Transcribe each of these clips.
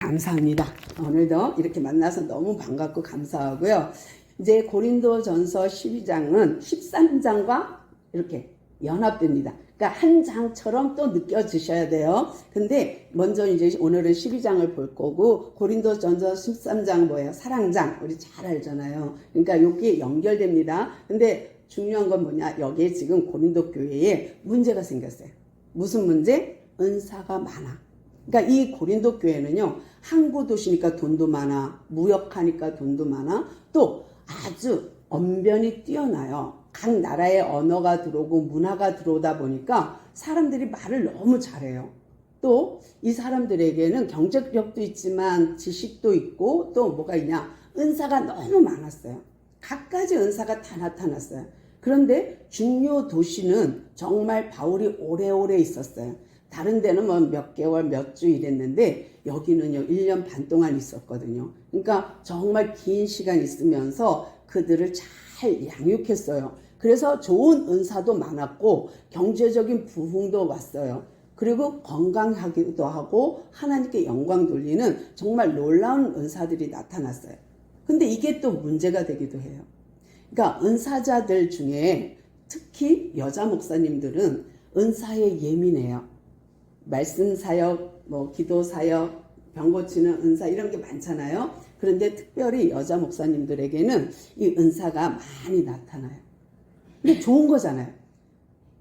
감사합니다. 오늘도 이렇게 만나서 너무 반갑고 감사하고요. 이제 고린도전서 12장은 13장과 이렇게 연합됩니다. 그러니까 한 장처럼 또 느껴지셔야 돼요. 근데 먼저 이제 오늘은 12장을 볼 거고, 고린도전서 13장 뭐예요? 사랑장. 우리 잘 알잖아요. 그러니까 여기에 연결됩니다. 근데 중요한 건 뭐냐? 여기에 지금 고린도 교회에 문제가 생겼어요. 무슨 문제? 은사가 많아. 그러니까 이 고린도 교회는요, 항구 도시니까 돈도 많아, 무역하니까 돈도 많아, 또 아주 언변이 뛰어나요. 각 나라의 언어가 들어오고 문화가 들어오다 보니까 사람들이 말을 너무 잘해요. 또 이 사람들에게는 경제력도 있지만 지식도 있고 또 뭐가 있냐? 은사가 너무 많았어요. 갖가지 은사가 다 나타났어요. 그런데 중요 도시는 정말 바울이 오래오래 있었어요. 다른 데는 뭐 몇 개월, 몇 주 이랬는데 여기는요 1년 반 동안 있었거든요. 그러니까 정말 긴 시간 있으면서 그들을 잘 양육했어요. 그래서 좋은 은사도 많았고 경제적인 부흥도 왔어요. 그리고 건강하기도 하고 하나님께 영광 돌리는 정말 놀라운 은사들이 나타났어요. 근데 이게 또 문제가 되기도 해요. 그러니까 은사자들 중에 특히 여자 목사님들은 은사에 예민해요. 말씀 사역, 뭐 기도 사역, 병 고치는 은사 이런 게 많잖아요. 그런데 특별히 여자 목사님들에게는 이 은사가 많이 나타나요. 근데 좋은 거잖아요.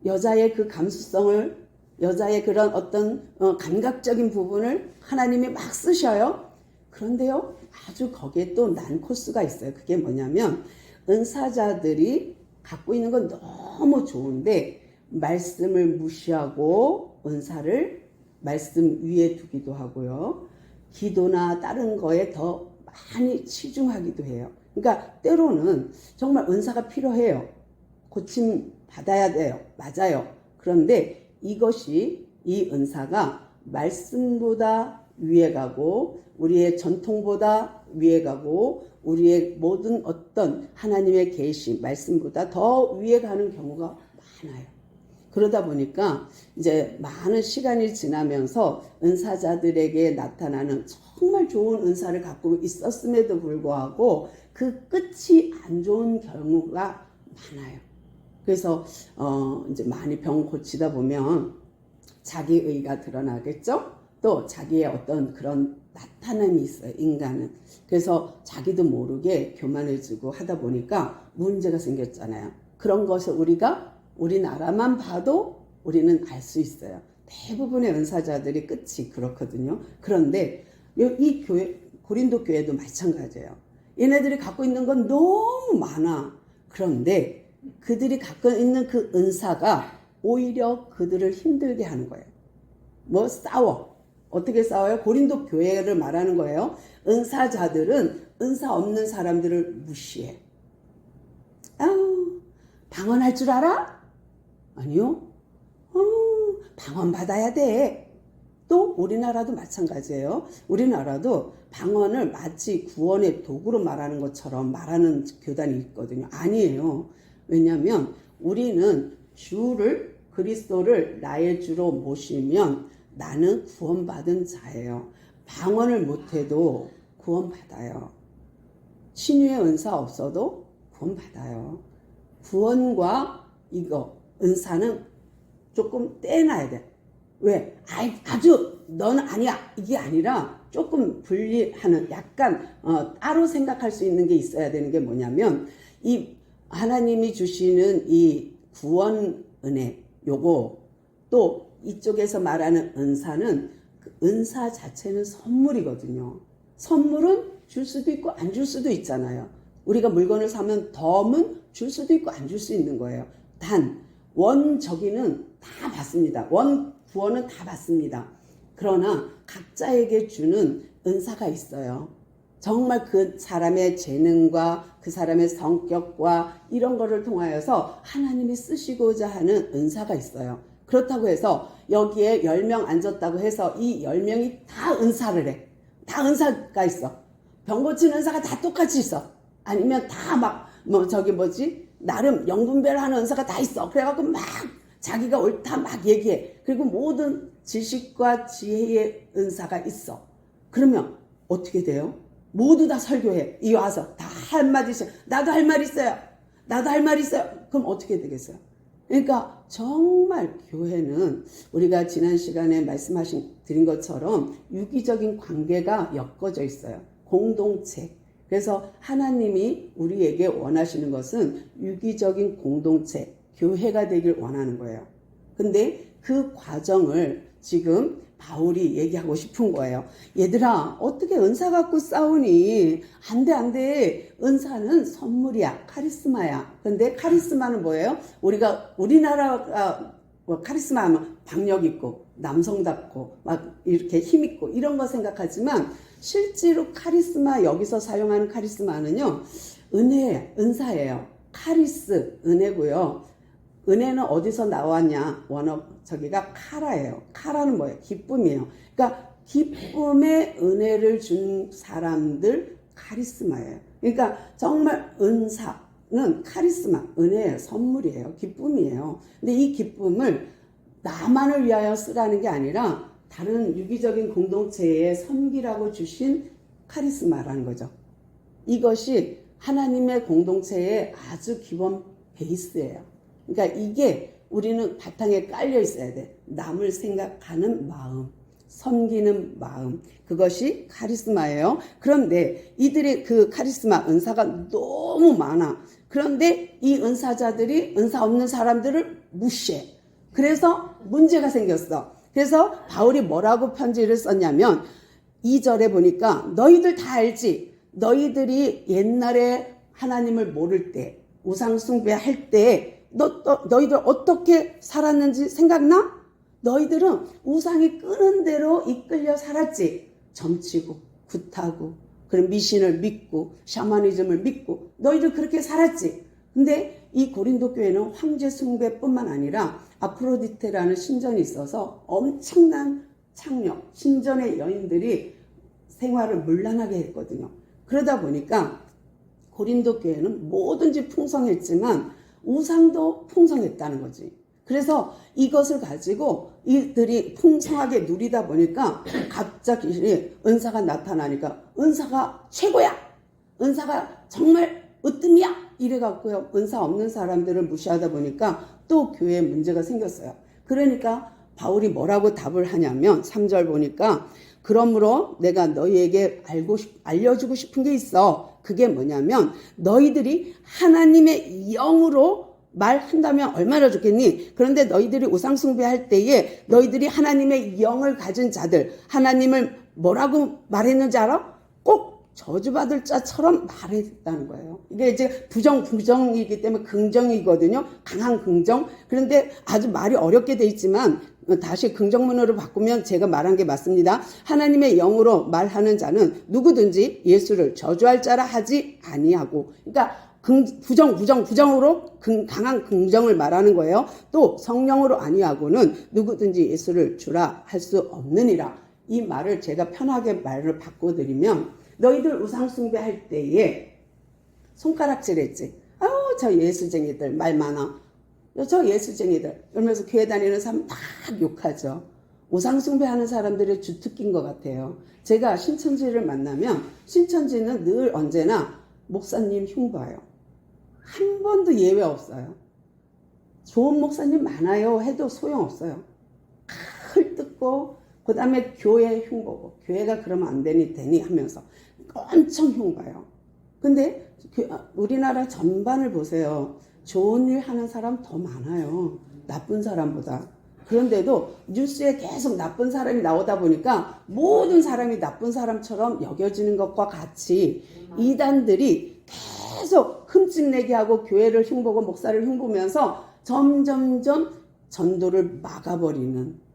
여자의 그 감수성을, 여자의 그런 어떤 감각적인 부분을 하나님이 막 쓰셔요. 그런데요, 아주 거기에 또 난 코스가 있어요. 그게 뭐냐면 은사자들이 갖고 있는 건 너무 좋은데 말씀을 무시하고 은사를 말씀 위에 두기도 하고요. 기도나 다른 거에 더 많이 치중하기도 해요. 그러니까 때로는 정말 은사가 필요해요. 고침 받아야 돼요. 맞아요. 그런데 이것이 이 은사가 말씀보다 위에 가고 우리의 전통보다 위에 가고 우리의 모든 어떤 하나님의 계시 말씀보다 더 위에 가는 경우가 많아요. 그러다 보니까 이제 많은 시간이 지나면서 은사자들에게 나타나는 정말 좋은 은사를 갖고 있었음에도 불구하고 그 끝이 안 좋은 경우가 많아요. 그래서 이제 많이 병 고치다 보면 자기의가 드러나겠죠? 또 자기의 어떤 그런 나타남이 있어요, 인간은. 그래서 자기도 모르게 교만해지고 하다 보니까 문제가 생겼잖아요. 그런 것을 우리나라만 봐도 우리는 알 수 있어요. 대부분의 은사자들이 끝이 그렇거든요. 그런데 이 교회, 고린도 교회도 마찬가지예요. 얘네들이 갖고 있는 건 너무 많아. 그런데 그들이 갖고 있는 그 은사가 오히려 그들을 힘들게 하는 거예요. 뭐 싸워. 어떻게 싸워요? 고린도 교회를 말하는 거예요. 은사자들은 은사 없는 사람들을 무시해. 방언할 줄 알아? 아니요. 방언 받아야 돼. 또 우리나라도 마찬가지예요. 우리나라도 방언을 마치 구원의 도구로 말하는 것처럼 말하는 교단이 있거든요. 아니에요. 왜냐하면 우리는 그리스도를 나의 주로 모시면 나는 구원받은 자예요. 방언을 못해도 구원받아요. 신유의 은사 없어도 구원받아요. 구원과 은사는 조금 떼놔야 돼. 왜? 아주 너는 아니야. 이게 아니라 조금 분리하는 약간 따로 생각할 수 있는 게 있어야 되는 게 뭐냐면 이 하나님이 주시는 이 구원 은혜 요거 또 이쪽에서 말하는 은사는 그 은사 자체는 선물이거든요. 선물은 줄 수도 있고 안 줄 수도 있잖아요. 우리가 물건을 사면 덤은 줄 수도 있고 안 줄 수 있는 거예요. 단 원저기는 다 받습니다. 구원은 다 받습니다. 그러나 각자에게 주는 은사가 있어요. 정말 그 사람의 재능과 그 사람의 성격과 이런 거를 통하여서 하나님이 쓰시고자 하는 은사가 있어요. 그렇다고 해서 여기에 10명 앉았다고 해서 이 10명이 다 은사를 해. 다 은사가 있어. 병 고치는 은사가 다 똑같이 있어. 아니면 다 나름 영분별 하는 은사가 다 있어. 그래갖고 막 자기가 옳다 막 얘기해. 그리고 모든 지식과 지혜의 은사가 있어. 그러면 어떻게 돼요? 모두 다 설교해. 이 와서 다 할 말 있어요. 나도 할 말 있어요. 나도 할 말 있어요. 그럼 어떻게 되겠어요? 그러니까 정말 교회는 우리가 지난 시간에 드린 것처럼 유기적인 관계가 엮어져 있어요. 공동체. 그래서 하나님이 우리에게 원하시는 것은 유기적인 공동체, 교회가 되길 원하는 거예요. 근데 그 과정을 지금 바울이 얘기하고 싶은 거예요. 얘들아, 어떻게 은사 갖고 싸우니? 안 돼, 안 돼. 은사는 선물이야. 카리스마야. 근데 카리스마는 뭐예요? 우리나라가 카리스마 하면 박력 있고, 남성답고, 막 이렇게 힘 있고, 이런 거 생각하지만, 실제로 카리스마, 여기서 사용하는 카리스마는요, 은사예요. 카리스, 은혜고요. 은혜는 어디서 나왔냐? 저기가 카라예요. 카라는 뭐예요? 기쁨이에요. 그러니까 기쁨의 은혜를 준 사람들 카리스마예요. 그러니까 정말 은사는 카리스마, 은혜예요. 선물이에요. 기쁨이에요. 근데 이 기쁨을 나만을 위하여 쓰라는 게 아니라 다른 유기적인 공동체에 섬기라고 주신 카리스마라는 거죠. 이것이 하나님의 공동체의 아주 기본 베이스예요. 그러니까 이게 우리는 바탕에 깔려 있어야 돼. 남을 생각하는 마음, 섬기는 마음. 그것이 카리스마예요. 그런데 이들의 그 카리스마, 은사가 너무 많아. 그런데 이 은사자들이 은사 없는 사람들을 무시해. 그래서 문제가 생겼어. 그래서 바울이 뭐라고 편지를 썼냐면 2절에 보니까 너희들 다 알지? 너희들이 옛날에 하나님을 모를 때, 우상 숭배할 때 너희들 어떻게 살았는지 생각나? 너희들은 우상이 끄는 대로 이끌려 살았지. 점치고 굿하고 그런 미신을 믿고 샤머니즘을 믿고 너희들 그렇게 살았지. 근데 이 고린도 교회는 황제 숭배뿐만 아니라 아프로디테라는 신전이 있어서 엄청난 창녀, 신전의 여인들이 생활을 문란하게 했거든요. 그러다 보니까 고린도 교회는 뭐든지 풍성했지만 우상도 풍성했다는 거지. 그래서 이것을 가지고 이들이 풍성하게 누리다 보니까 갑자기 은사가 나타나니까 은사가 최고야! 은사가 정말 으뜸이야! 이래갖고요. 은사 없는 사람들을 무시하다 보니까 또 교회에 문제가 생겼어요. 그러니까 바울이 뭐라고 답을 하냐면 3절 보니까 그러므로 내가 너희에게 알려주고 싶은 게 있어. 그게 뭐냐면 너희들이 하나님의 영으로 말한다면 얼마나 좋겠니? 그런데 너희들이 우상 숭배할 때에 너희들이 하나님의 영을 가진 자들, 하나님을 뭐라고 말했는지 알아? 꼭 저주받을 자처럼 말했다는 거예요. 이게 이제 부정이기 때문에 긍정이거든요. 강한 긍정. 그런데 아주 말이 어렵게 돼 있지만 다시 긍정문으로 바꾸면 제가 말한 게 맞습니다. 하나님의 영으로 말하는 자는 누구든지 예수를 저주할 자라 하지 아니하고. 그러니까 부정으로 강한 긍정을 말하는 거예요. 또 성령으로 아니하고는 누구든지 예수를 주라 할 수 없느니라. 이 말을 제가 편하게 말을 바꿔드리면 너희들 우상 숭배할 때에 손가락질했지. 아우 저 예수쟁이들 말 많아. 저 예수쟁이들 이러면서 교회 다니는 사람 다 욕하죠. 우상 숭배하는 사람들의 주특기인 것 같아요. 제가 신천지를 만나면 신천지는 늘 언제나 목사님 흉봐요. 한 번도 예외 없어요. 좋은 목사님 많아요 해도 소용없어요. 칼 뜯고 그 다음에 교회 흉보고 교회가 그러면 안 되니 하면서 엄청 흉봐요. 근데 우리나라 전반을 보세요. 좋은 일 하는 사람 더 많아요. 나쁜 사람보다. 그런데도 뉴스에 계속 나쁜 사람이 나오다 보니까 모든 사람이 나쁜 사람처럼 여겨지는 것과 같이 이단들이 계속 흠집내게 하고 교회를 흉보고 목사를 흉보면서 점점점 전도를 막아버리는,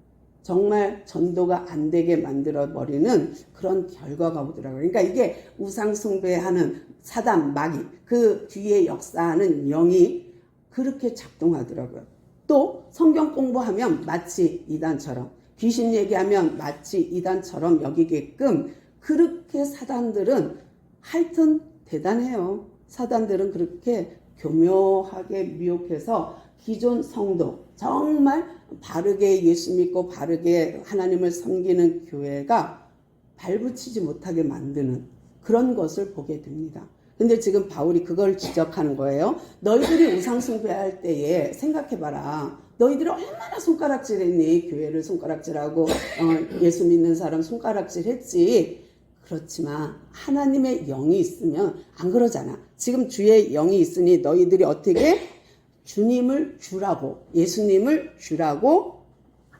정말 전도가 안 되게 만들어버리는 그런 결과가 오더라고요. 그러니까 이게 우상 숭배하는 사단, 마귀, 그 뒤에 역사하는 영이 그렇게 작동하더라고요. 또 성경 공부하면 마치 이단처럼, 귀신 얘기하면 마치 이단처럼 여기게끔 그렇게 사단들은 하여튼 대단해요. 사단들은 그렇게 교묘하게 미혹해서 기존 성도, 정말 바르게 예수 믿고 바르게 하나님을 섬기는 교회가 발붙이지 못하게 만드는 그런 것을 보게 됩니다. 근데 지금 바울이 그걸 지적하는 거예요. 너희들이 우상 숭배할 때에 생각해봐라. 너희들이 얼마나 손가락질했니? 교회를 손가락질하고 예수 믿는 사람 손가락질했지. 그렇지만 하나님의 영이 있으면 안 그러잖아. 지금 주의 영이 있으니 너희들이 어떻게 주님을 주라고, 예수님을 주라고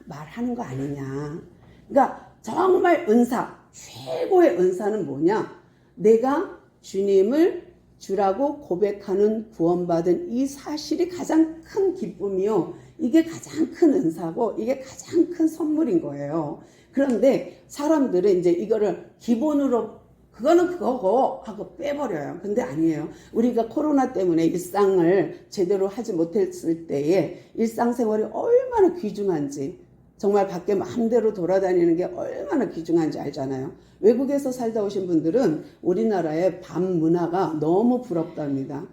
말하는 거 아니냐. 그러니까 정말 은사, 최고의 은사는 뭐냐? 내가 주님을 주라고 고백하는 구원받은 이 사실이 가장 큰 기쁨이요. 이게 가장 큰 은사고 이게 가장 큰 선물인 거예요. 그런데 사람들은 이제 이거를 기본으로 그거는 그거고 하고 빼버려요. 근데 아니에요. 우리가 코로나 때문에 일상을 제대로 하지 못했을 때에 일상생활이 얼마나 귀중한지, 정말 밖에 마음대로 돌아다니는 게 얼마나 귀중한지 알잖아요. 외국에서 살다 오신 분들은 우리나라의 밤 문화가 너무 부럽답니다.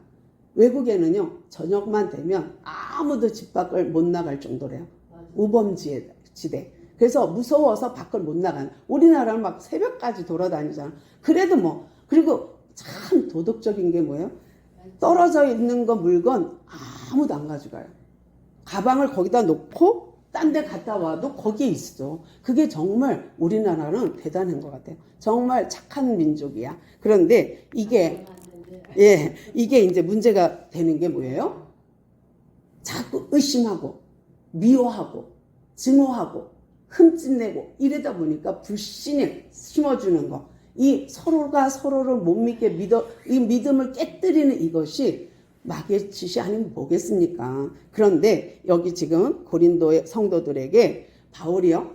외국에는요, 저녁만 되면 아무도 집 밖을 못 나갈 정도래요. 우범지대. 그래서 무서워서 밖을 못 나가는. 우리나라는 막 새벽까지 돌아다니잖아. 그래도 뭐, 그리고 참 도덕적인 게 뭐예요? 떨어져 있는 거 물건 아무도 안 가져가요. 가방을 거기다 놓고 딴 데 갔다 와도 거기에 있어. 그게 정말 우리나라는 대단한 것 같아요. 정말 착한 민족이야. 그런데 이게 이제 문제가 되는 게 뭐예요? 자꾸 의심하고 미워하고 증오하고 흠집내고 이러다 보니까 불신을 심어주는 거. 이 서로가 서로를 못 믿게 이 믿음을 깨뜨리는 이것이 마귀의 짓이 아니면 뭐겠습니까? 그런데 여기 지금 고린도의 성도들에게 바울이요,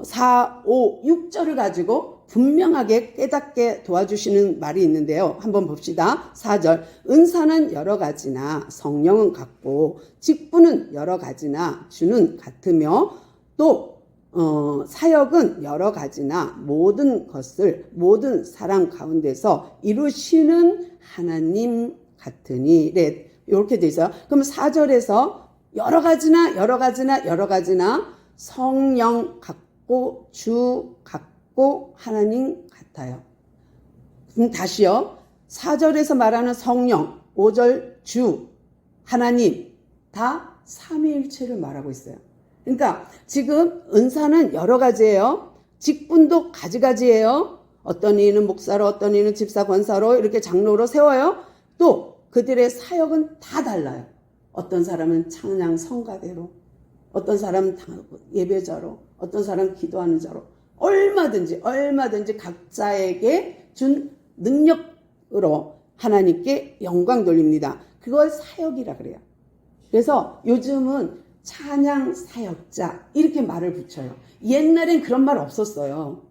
4, 5, 6절을 가지고 분명하게 깨닫게 도와주시는 말이 있는데요. 한번 봅시다. 4절. 은사는 여러 가지나 성령은 같고 직분은 여러 가지나 주는 같으며 또 사역은 여러 가지나 모든 것을 모든 사람 가운데서 이루시는 하나님 같으니 이렇게 돼 있어요. 그럼 4절에서 여러 가지나 성령 같고 주 같고 하나님 같아요. 그럼 다시요. 4절에서 말하는 성령, 5절 주, 하나님 다 삼위일체를 말하고 있어요. 그러니까 지금 은사는 여러 가지예요. 직분도 가지가지예요. 어떤 이는 목사로, 어떤 이는 집사 권사로 이렇게 장로로 세워요. 또 그들의 사역은 다 달라요. 어떤 사람은 찬양 성가대로, 어떤 사람은 예배자로, 어떤 사람은 기도하는 자로, 얼마든지 각자에게 준 능력으로 하나님께 영광 돌립니다. 그걸 사역이라 그래요. 그래서 요즘은 찬양 사역자 이렇게 말을 붙여요. 옛날엔 그런 말 없었어요.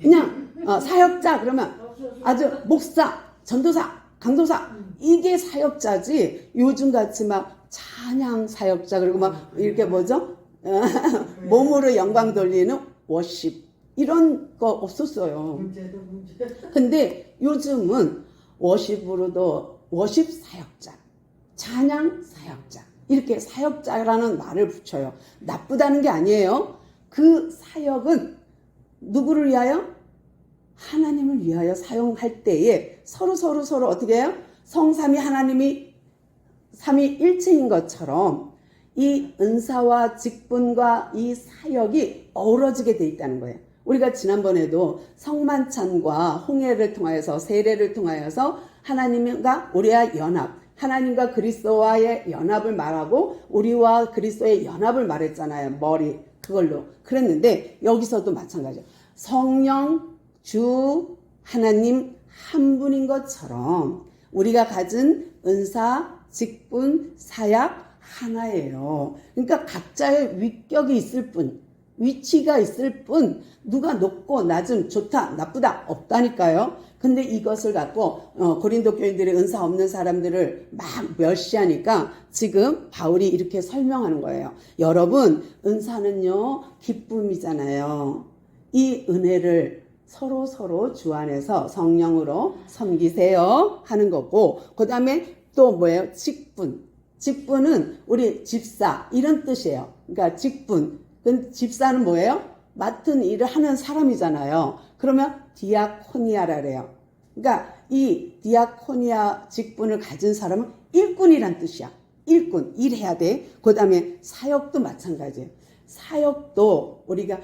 그냥 사역자 그러면 아주 목사, 전도사, 강도사 이게 사역자지, 요즘같이 막 찬양 사역자 그리고 막 이렇게 뭐죠? 몸으로 영광 돌리는 워십 이런 거 없었어요. 근데 요즘은 워십으로도 워십 사역자, 찬양 사역자 이렇게 사역자라는 말을 붙여요. 나쁘다는 게 아니에요. 그 사역은 누구를 위하여? 하나님을 위하여 사용할 때에 서로 어떻게 해요? 성삼위 하나님이 삼위일체인 것처럼 이 은사와 직분과 이 사역이 어우러지게 돼 있다는 거예요. 우리가 지난번에도 성만찬과 홍해를 통하여서 세례를 통하여서 하나님과 우리와 연합, 하나님과 그리스도와의 연합을 말하고 우리와 그리스도의 연합을 말했잖아요. 머리 그걸로 그랬는데 여기서도 마찬가지예요. 성령 주 하나님 한 분인 것처럼 우리가 가진 은사, 직분, 사역 하나예요. 그러니까 각자의 위격이 있을 뿐, 위치가 있을 뿐, 누가 높고 낮은, 좋다, 나쁘다 없다니까요. 근데 이것을 갖고 고린도 교인들의 은사 없는 사람들을 막 멸시하니까 지금 바울이 이렇게 설명하는 거예요. 여러분, 은사는요 기쁨이잖아요. 이 은혜를 서로 주 안에서 성령으로 섬기세요 하는 거고, 그 다음에 또 뭐예요? 직분은 우리 집사 이런 뜻이에요. 그러니까 직분, 집사는 뭐예요? 맡은 일을 하는 사람이잖아요. 그러면 디아코니아라 그래요. 그러니까 이 디아코니아 직분을 가진 사람은 일꾼이란 뜻이야. 일꾼, 일해야 돼. 그 다음에 사역도 마찬가지예요. 사역도 우리가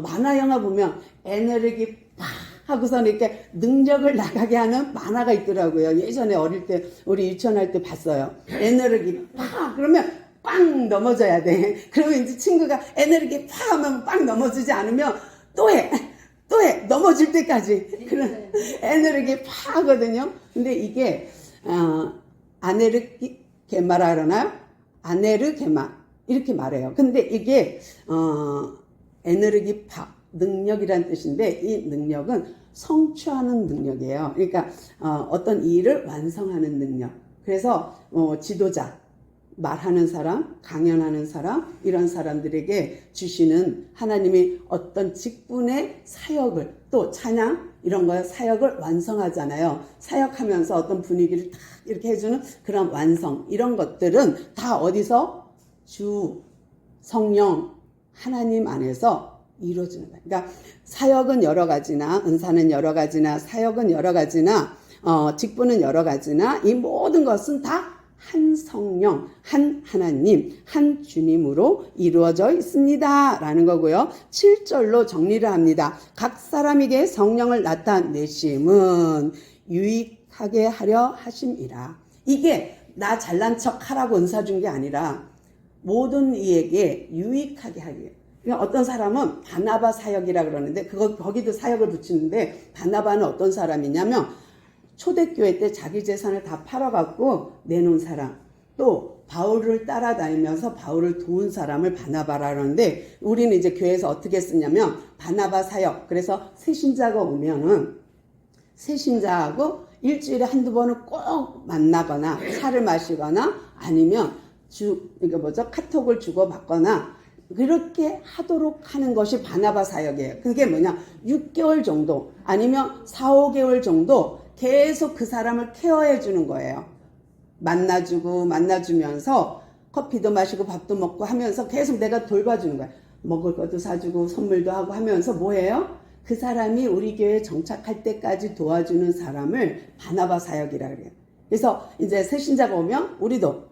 만화 영화 보면 에너지 팍 하고서 이렇게 능력을 나가게 하는 만화가 있더라고요. 예전에 어릴 때 우리 유치원할 때 봤어요. 에너지 팍 그러면 빵 넘어져야 돼. 그러면 이제 친구가 에너지 팍 하면 빵 넘어지지 않으면 또 해. 넘어질 때까지. 그런 에너지 팍 하거든요. 근데 이게 아네르게마라 그러나요? 아네르게마 이렇게 말해요. 근데 이게 에너지 팍 능력이란 뜻인데 이 능력은 성취하는 능력이에요. 그러니까 어떤 일을 완성하는 능력. 그래서 지도자, 말하는 사람, 강연하는 사람, 이런 사람들에게 주시는 하나님이 어떤 직분의 사역을, 또 찬양 이런 거 사역을 완성하잖아요. 사역하면서 어떤 분위기를 딱 이렇게 해주는 그런 완성, 이런 것들은 다 어디서? 주, 성령, 하나님 안에서 이루어지는 거예요. 그러니까 사역은 여러 가지나, 은사는 여러 가지나, 사역은 여러 가지나, 직분은 여러 가지나, 이 모든 것은 다 한 성령, 한 하나님, 한 주님으로 이루어져 있습니다. 라는 거고요. 7절로 정리를 합니다. 각 사람에게 성령을 나타내심은 유익하게 하려 하심이라. 이게 나 잘난 척 하라고 은사 준 게 아니라 모든 이에게 유익하게 하기. 그러니까 어떤 사람은 바나바 사역이라 그러는데 거기도 사역을 붙이는데 바나바는 어떤 사람이냐면 초대교회 때 자기 재산을 다 팔아갖고 내놓은 사람, 또 바울을 따라다니면서 바울을 도운 사람을 바나바라 그러는데 우리는 이제 교회에서 어떻게 쓰냐면 바나바 사역. 그래서 새신자가 오면은 새신자하고 일주일에 한두 번은 꼭 만나거나 차를 마시거나 아니면 카톡을 주고받거나 그렇게 하도록 하는 것이 바나바 사역이에요. 그게 뭐냐? 6개월 정도 아니면 4, 5개월 정도 계속 그 사람을 케어해 주는 거예요. 만나주면서 커피도 마시고 밥도 먹고 하면서 계속 내가 돌봐주는 거예요. 먹을 것도 사주고 선물도 하고 하면서 뭐예요? 그 사람이 우리 교회에 정착할 때까지 도와주는 사람을 바나바 사역이라 그래요. 그래서 이제 새신자가 오면 우리도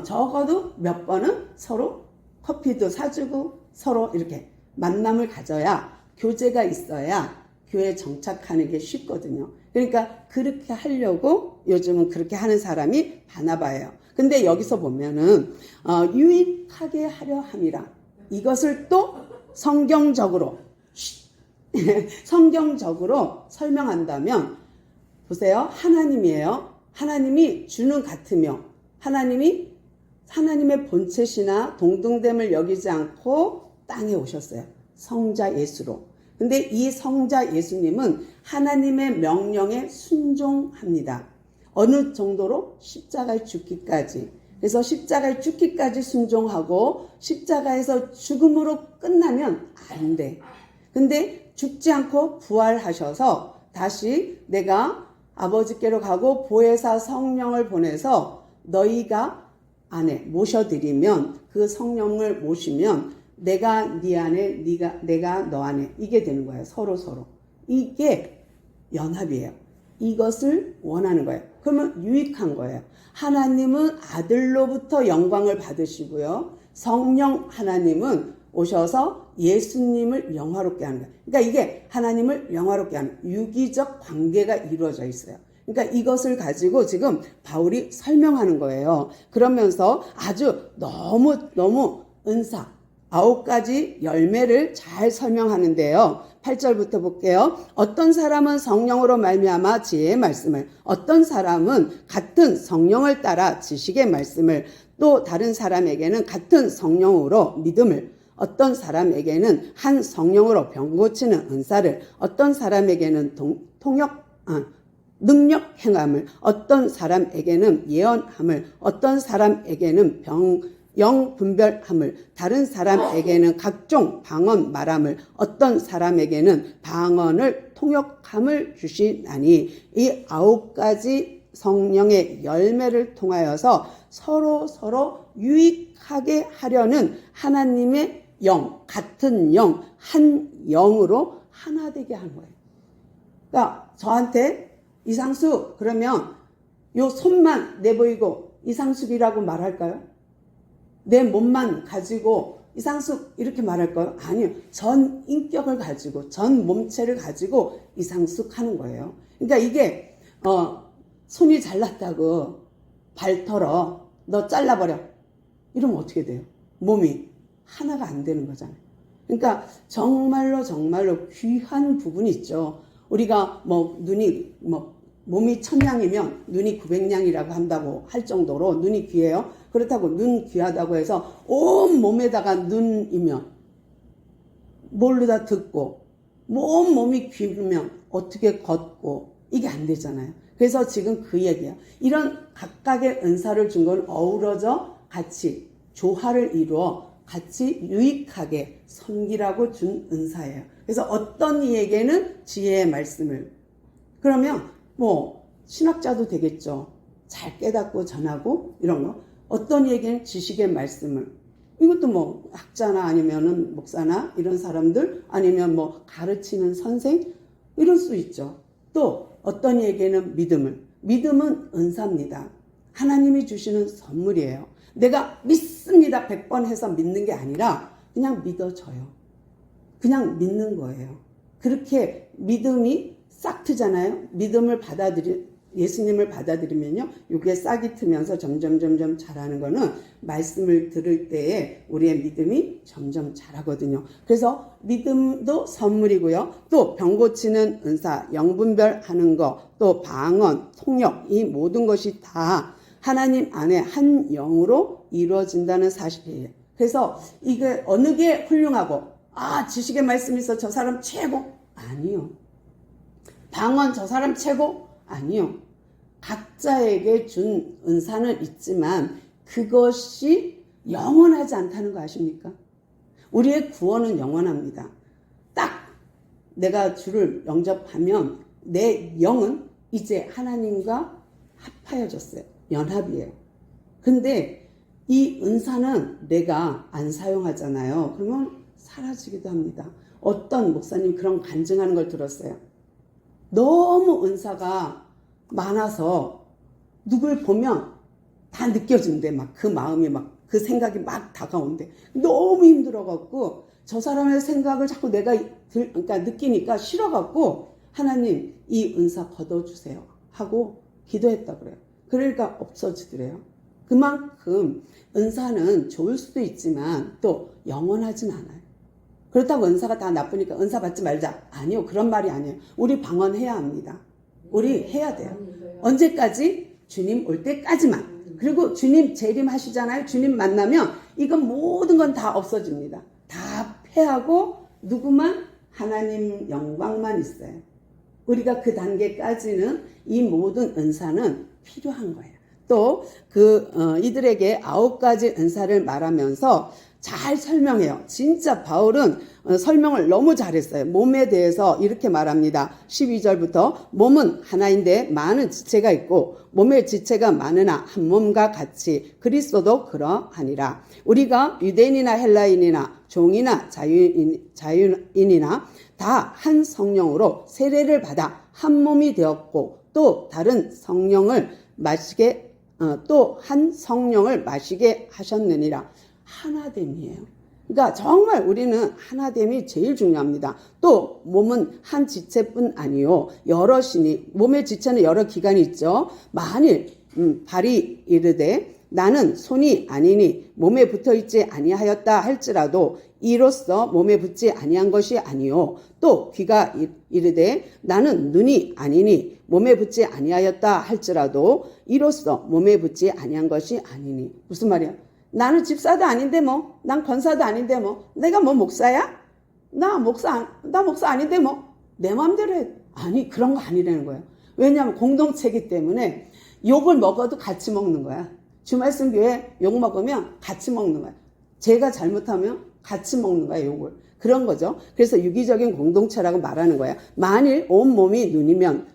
적어도 몇 번은 서로 커피도 사주고 서로 이렇게 만남을 가져야 교제가 있어야 교회에 정착하는 게 쉽거든요. 그러니까 그렇게 하려고 요즘은 그렇게 하는 사람이 바나바예요. 근데 여기서 보면은 유익하게 하려 함이라. 이것을 또 성경적으로 설명한다면 보세요. 하나님이에요. 하나님이 주는 같으며 하나님의 본체시나 동등됨을 여기지 않고 땅에 오셨어요. 성자 예수로. 근데 이 성자 예수님은 하나님의 명령에 순종합니다. 어느 정도로? 십자가에 죽기까지. 그래서 십자가에 죽기까지 순종하고 십자가에서 죽음으로 끝나면 안 돼. 근데 죽지 않고 부활하셔서 다시 내가 아버지께로 가고 보혜사 성령을 보내서 너희가 안에 모셔드리면 그 성령을 모시면 내가 네 안에 내가 너 안에 이게 되는 거예요. 서로 이게 연합이에요. 이것을 원하는 거예요. 그러면 유익한 거예요. 하나님은 아들로부터 영광을 받으시고요. 성령 하나님은 오셔서 예수님을 영화롭게 하는 거예요. 그러니까 이게 하나님을 영화롭게 하는 유기적 관계가 이루어져 있어요. 그러니까 이것을 가지고 지금 바울이 설명하는 거예요. 그러면서 아주 너무 은사 9가지 열매를 잘 설명하는데요. 8절부터 볼게요. 어떤 사람은 성령으로 말미암아 지혜의 말씀을, 어떤 사람은 같은 성령을 따라 지식의 말씀을, 또 다른 사람에게는 같은 성령으로 믿음을, 어떤 사람에게는 한 성령으로 병 고치는 은사를, 어떤 사람에게는 능력 행함을, 어떤 사람에게는 예언함을, 어떤 사람에게는 영 분별함을, 다른 사람에게는 각종 방언 말함을, 어떤 사람에게는 방언을 통역함을 주시나니 이 9가지 성령의 열매를 통하여서 서로 유익하게 하려는 하나님의 영, 같은 영, 한 영으로 하나 되게 한 거예요. 그러니까 저한테 이상숙 그러면 요 손만 내보이고 이상숙이라고 말할까요? 내 몸만 가지고 이상숙 이렇게 말할까요? 아니요. 전 인격을 가지고 전 몸체를 가지고 이상숙 하는 거예요. 그러니까 이게 손이 잘났다고 발 털어 너 잘라버려 이러면 어떻게 돼요? 몸이 하나가 안 되는 거잖아요. 그러니까 정말로 귀한 부분이 있죠. 우리가 눈이 몸이 1000냥이면 눈이 900냥이라고 한다고 할 정도로 눈이 귀해요. 그렇다고 눈 귀하다고 해서 온 몸에다가 눈이면 뭘로 다 듣고 온 몸이 귀면 어떻게 걷고 이게 안 되잖아요. 그래서 지금 그 얘기야. 이런 각각의 은사를 준 건 어우러져 같이 조화를 이루어 같이 유익하게 섬기라고 준 은사예요. 그래서 어떤 이에게는 지혜의 말씀을 그러면 신학자도 되겠죠. 잘 깨닫고 전하고 이런 거. 어떤 이에게는 지식의 말씀을 이것도 학자나 아니면은 목사나 이런 사람들 아니면 가르치는 선생 이럴 수 있죠. 또 어떤 이에게는 믿음은 은사입니다. 하나님이 주시는 선물이에요. 내가 믿습니다 100번 해서 믿는 게 아니라 그냥 믿어져요. 그냥 믿는 거예요. 그렇게 믿음이 싹 트잖아요. 예수님을 받아들이면요. 이게 싹이 트면서 점점 자라는 거는 말씀을 들을 때에 우리의 믿음이 점점 자라거든요. 그래서 믿음도 선물이고요. 또 병 고치는 은사, 영분별 하는 거, 또 방언, 통역 이 모든 것이 다 하나님 안에 한 영으로 이루어진다는 사실이에요. 그래서 이게 어느 게 훌륭하고 지식의 말씀이 있어 저 사람 최고? 아니요. 방언 저 사람 최고? 아니요. 각자에게 준 은사는 있지만 그것이 영원하지 않다는 거 아십니까? 우리의 구원은 영원합니다. 딱 내가 주를 영접하면 내 영은 이제 하나님과 합하여졌어요. 연합이에요. 근데 이 은사는 내가 안 사용하잖아요. 그러면 사라지기도 합니다. 어떤 목사님 그런 간증하는 걸 들었어요. 너무 은사가 많아서 누굴 보면 다 느껴진대. 그 마음이 그 생각이 다가온대. 너무 힘들어갖고 저 사람의 생각을 자꾸 내가 느끼니까 싫어갖고 하나님 이 은사 걷어주세요 하고 기도했다 그래요. 그러니까 없어지더래요. 그만큼 은사는 좋을 수도 있지만 또 영원하진 않아요. 그렇다고 은사가 다 나쁘니까 은사 받지 말자. 아니요. 그런 말이 아니에요. 우리 방언해야 합니다. 우리 해야 돼요. 언제까지? 주님 올 때까지만. 그리고 주님 재림하시잖아요. 주님 만나면 이건 모든 건 다 없어집니다. 다 패하고 누구만? 하나님 영광만 있어요. 우리가 그 단계까지는 이 모든 은사는 필요한 거예요. 또 이들에게 9가지 은사를 말하면서 잘 설명해요. 진짜 바울은 설명을 너무 잘했어요. 몸에 대해서 이렇게 말합니다. 12절부터 몸은 하나인데 많은 지체가 있고 몸의 지체가 많으나 한 몸과 같이 그리스도도 그러하니라. 우리가 유대인이나 헬라인이나 종이나 자유인이나 다 한 성령으로 세례를 받아 한 몸이 되었고 또 다른 성령을 마시게 한 성령을 마시게 하셨느니라. 하나됨이에요. 그러니까 정말 우리는 하나됨이 제일 중요합니다. 또 몸은 한 지체뿐 아니요 여럿이니 몸의 지체는 여러 기관이 있죠. 만일 발이 이르되 나는 손이 아니니 몸에 붙어있지 아니하였다 할지라도 이로써 몸에 붙지 아니한 것이 아니요 또 귀가 이르되 나는 눈이 아니니 몸에 붙지 아니하였다 할지라도 이로써 몸에 붙지 아니한 것이 아니니. 무슨 말이야? 나는 집사도 아닌데 난 권사도 아닌데 내가 목사야? 나 목사 아닌데 내 마음대로 해. 아니 그런 거 아니라는 거예요. 왜냐하면 공동체이기 때문에 욕을 먹어도 같이 먹는 거야. 주말씀 교회 욕 먹으면 같이 먹는 거야. 제가 잘못하면 같이 먹는 거야 욕을. 그런 거죠. 그래서 유기적인 공동체라고 말하는 거야. 만일 온 몸이 눈이면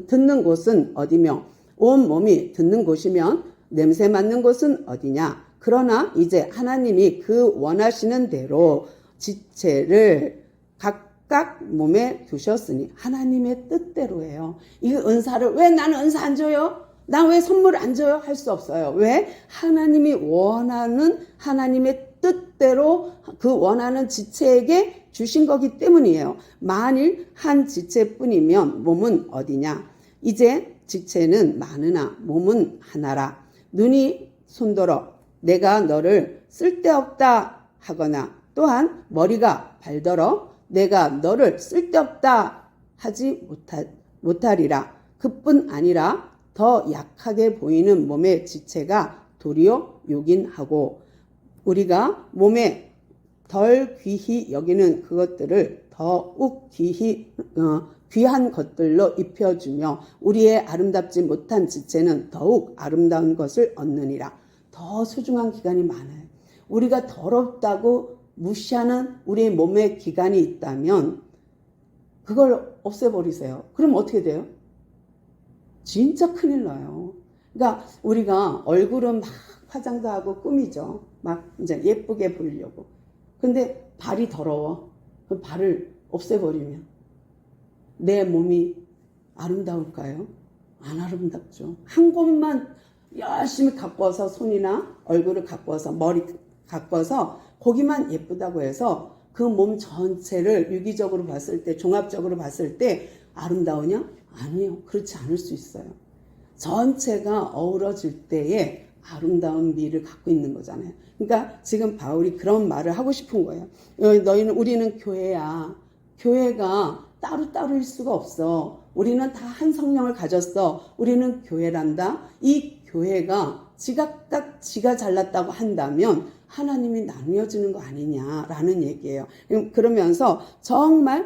듣는 곳은 어디며 온 몸이 듣는 곳이면 냄새 맡는 곳은 어디냐? 그러나 이제 하나님이 그 원하시는 대로 지체를 각각 몸에 두셨으니 하나님의 뜻대로예요. 이 은사를 왜 나는 은사 안 줘요? 나 왜 선물 안 줘요? 할 수 없어요. 왜? 하나님이 원하는 하나님의 뜻대로 그 원하는 지체에게 주신 거기 때문이에요. 만일 한 지체뿐이면 몸은 어디냐? 이제 지체는 많으나 몸은 하나라. 눈이 손들어 내가 너를 쓸데없다 하거나 또한 머리가 발더러 내가 너를 쓸데없다 하지 못하리라. 그뿐 아니라 더 약하게 보이는 몸의 지체가 도리어 요긴하고 우리가 몸에 덜 귀히 여기는 그것들을 더욱 귀한 것들로 입혀주며 우리의 아름답지 못한 지체는 더욱 아름다운 것을 얻느니라. 더 소중한 기간이 많아요. 우리가 더럽다고 무시하는 우리의 몸의 기간이 있다면 그걸 없애버리세요. 그럼 어떻게 돼요? 진짜 큰일 나요. 그러니까 우리가 얼굴은 막 화장도 하고 꾸미죠. 막 이제 예쁘게 보이려고. 근데 발이 더러워. 그 발을 없애버리면 내 몸이 아름다울까요? 안 아름답죠. 한 곳만 열심히 가꿔서 손이나 얼굴을 가꿔서 머리 가꿔서 거기만 예쁘다고 해서 그 몸 전체를 유기적으로 봤을 때 종합적으로 봤을 때 아름다우냐? 아니요. 그렇지 않을 수 있어요. 전체가 어우러질 때에 아름다운 미를 갖고 있는 거잖아요. 그러니까 지금 바울이 그런 말을 하고 싶은 거예요. 우리는 교회야. 교회가 따로따로일 수가 없어. 우리는 다 한 성령을 가졌어. 우리는 교회란다. 이 교회가 지각각 지가 잘났다고 한다면 하나님이 나뉘어지는 거 아니냐라는 얘기예요. 그러면서 정말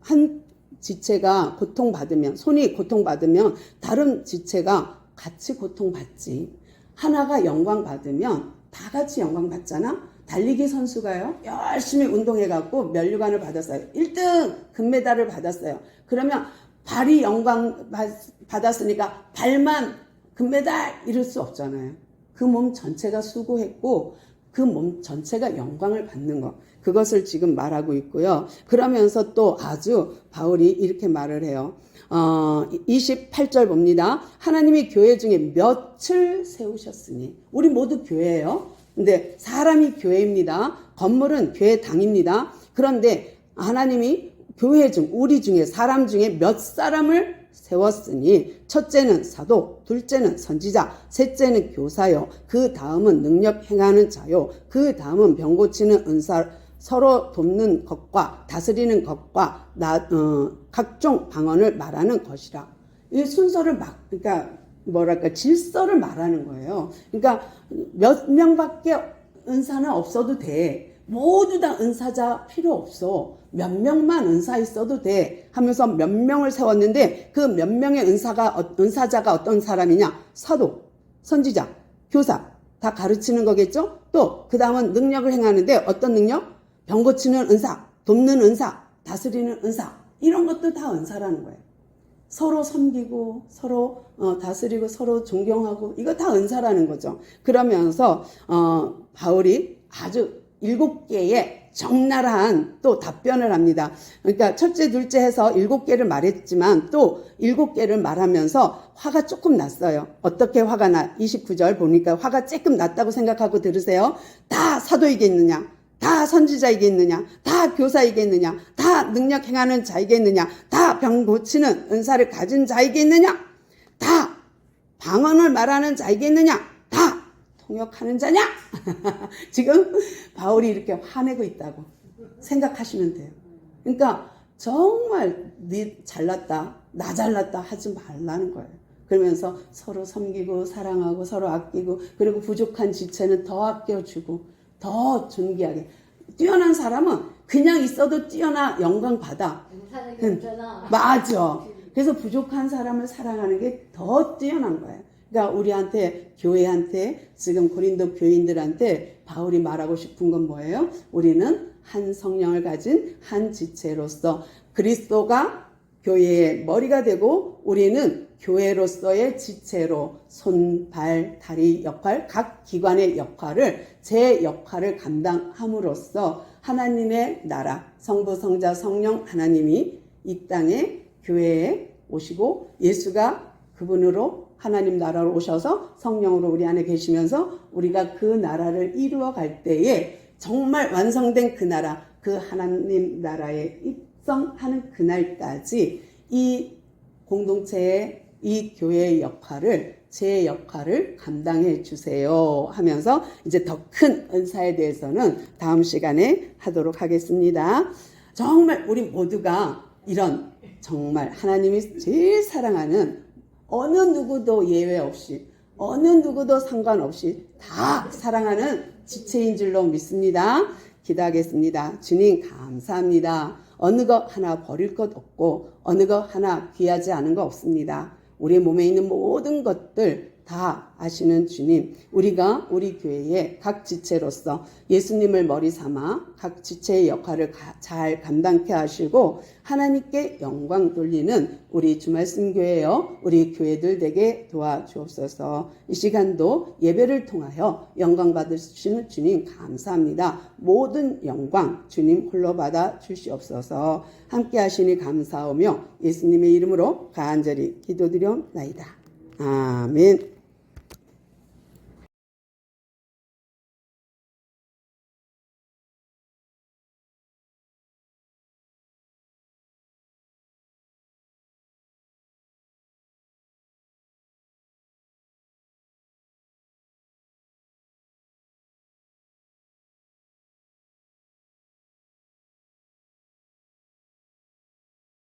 한 지체가 고통받으면 손이 고통받으면 다른 지체가 같이 고통받지. 하나가 영광받으면 다 같이 영광받잖아. 달리기 선수가요. 열심히 운동해갖고 면류관을 받았어요. 1등 금메달을 받았어요. 그러면 발이 영광 받았으니까 발만 금메달 이럴 수 없잖아요. 그 몸 전체가 수고했고 그 몸 전체가 영광을 받는 것. 그것을 지금 말하고 있고요. 그러면서 또 아주 바울이 이렇게 말을 해요. 28절 봅니다. 하나님이 교회 중에 몇을 세우셨으니 우리 모두 교회예요. 근데 사람이 교회입니다. 건물은 교회 당입니다. 그런데 하나님이 교회 중 우리 중에 사람 중에 몇 사람을 세웠으니 첫째는 사도, 둘째는 선지자, 셋째는 교사요. 그 다음은 능력 행하는 자요. 그 다음은 병 고치는 은사, 서로 돕는 것과 다스리는 것과 각종 방언을 말하는 것이라. 이 순서를 그러니까 질서를 말하는 거예요. 그러니까 몇 명밖에 은사는 없어도 돼. 모두 다 은사자 필요 없어. 몇 명만 은사 있어도 돼 하면서 몇 명을 세웠는데 그 몇 명의 은사자가 어떤 사람이냐? 사도, 선지자, 교사 다 가르치는 거겠죠? 또 그 다음은 능력을 행하는데 어떤 능력? 병 고치는 은사, 돕는 은사, 다스리는 은사 이런 것도 다 은사라는 거예요. 서로 섬기고 서로 다스리고 서로 존경하고 이거 다 은사라는 거죠. 그러면서 바울이 아주 7개의 적나라한 또 답변을 합니다. 그러니까 첫째, 둘째 해서 7개를 말했지만 또 7개를 말하면서 화가 조금 났어요. 어떻게 화가 나? 29절 보니까 화가 조금 났다고 생각하고 들으세요. 다 사도이겠느냐? 다 선지자이겠느냐? 다 교사이겠느냐? 다 능력 행하는 자이겠느냐? 다 병 고치는 은사를 가진 자이겠느냐? 다 방언을 말하는 자이겠느냐? 다 통역하는 자냐? 지금 바울이 이렇게 화내고 있다고 생각하시면 돼요. 그러니까 정말 네 잘났다, 나 잘났다 하지 말라는 거예요. 그러면서 서로 섬기고 사랑하고 서로 아끼고 그리고 부족한 지체는 더 아껴주고 더 존귀하게. 뛰어난 사람은 그냥 있어도 뛰어나 영광 받아. 맞아. 그래서 부족한 사람을 사랑하는 게 더 뛰어난 거예요. 그러니까 우리한테 교회한테 지금 고린도 교인들한테 바울이 말하고 싶은 건 뭐예요? 우리는 한 성령을 가진 한 지체로서 그리스도가 교회의 머리가 되고 우리는 교회로서의 지체로 손, 발, 다리 역할, 각 기관의 역할을 제 역할을 감당함으로써 하나님의 나라, 성부, 성자, 성령 하나님이 이 땅에 교회에 오시고 예수가 그분으로 하나님 나라로 오셔서 성령으로 우리 안에 계시면서 우리가 그 나라를 이루어 갈 때에 정말 완성된 그 나라, 그 하나님 나라에 입성하는 그날까지 이 공동체의 이 교회의 역할을 제 역할을 감당해 주세요 하면서 이제 더 큰 은사에 대해서는 다음 시간에 하도록 하겠습니다. 정말 우리 모두가 이런 정말 하나님이 제일 사랑하는 어느 누구도 예외 없이 어느 누구도 상관없이 다 사랑하는 지체인 줄로 믿습니다. 기도하겠습니다. 주님 감사합니다. 어느 것 하나 버릴 것 없고 어느 것 하나 귀하지 않은 것 없습니다. 우리 몸에 있는 모든 것들 다 아시는 주님, 우리가 우리 교회의 각 지체로서 예수님을 머리 삼아 각 지체의 역할을 잘 감당케 하시고 하나님께 영광 돌리는 우리 주말씀교회여 우리 교회들 되게 도와주옵소서. 이 시간도 예배를 통하여 영광 받으시는 주님 감사합니다. 모든 영광 주님 홀로 받아 주시옵소서. 함께 하시니 감사하며 예수님의 이름으로 간절히 기도드려옵나이다. 아멘.